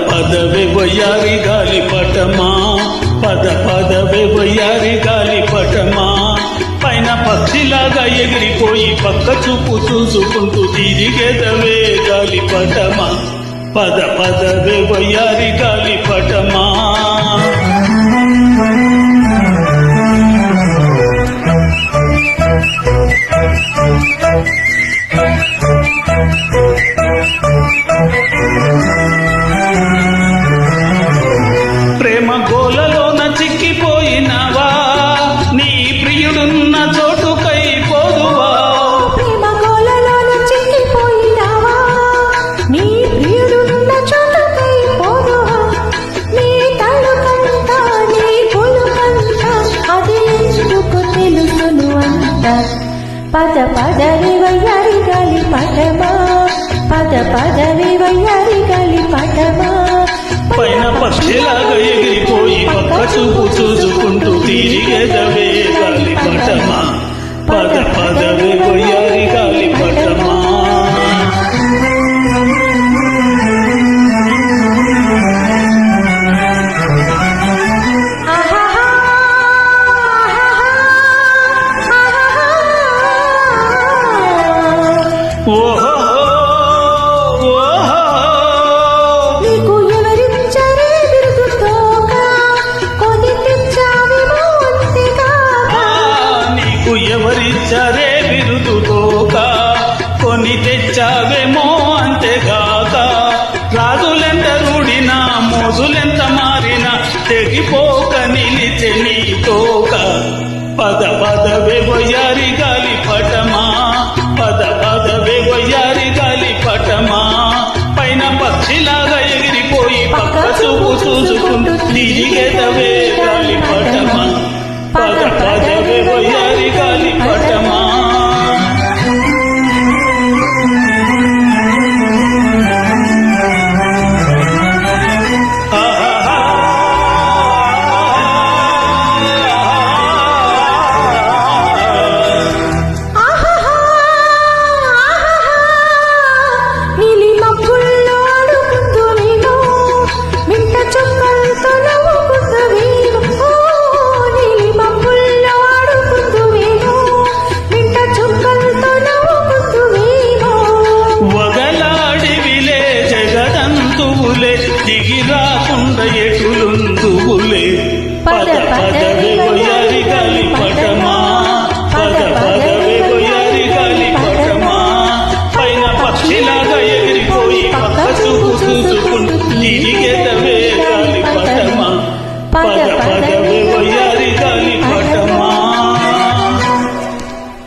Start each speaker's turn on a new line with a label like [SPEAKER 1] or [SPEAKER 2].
[SPEAKER 1] పదవే వయ్యారి గాలి పటమా పదవే వయ్యారి గాలి పటమా పైన పక్షిలాగా ఎగిరిపోయి పక్క చూపు చూసుకుంటూ తిరిగేదవే గాలి పటమా పదవే వయ్యారి గాలి పటమా ప్రేమ గోలలోన చిక్కిపోయినవా నీ ప్రియుడున్న చోటుకై పోదువా
[SPEAKER 2] ప్రేమ గోలలోన చిక్కిపోయినవా నీ ప్రియుడున్న చోటుకై పోదువా నీ తలుకంట నీ పులుకంట అది ఎందుకు తెలుసును అంట పదవే వయ్యారి గాలి పటమా పదవే వయ్యారి గాలి పటమా
[SPEAKER 1] పైన పక్షిలాగా ఎగిరిపోయి పక్క చూపు చూసుకుంటూ తిరిగేదవే గాలి పటమా పదవే వయ్యారి గాలి పటమా ఓహో ఎవరిచ్చరే బిరుదుతోక కొని తెచ్చావేమో అంతేగాక రాజులెంత రూడినా మోజులెంత మారినా తెగిపోక నిలిచె నీ తోక పదవే వయ్యారి గాలి పటమా పదవే వయ్యారి గాలి పటమా పైన పక్షిలాగా ఎగిరిపోయి పక్క చూపు చూసుకుంటూ తిరిగేదవే గాలి పటమా పదవే వయ్యారి గాలి పటమా దిగి రాకుండా ఎటులుందువులే పదవే వయ్యారి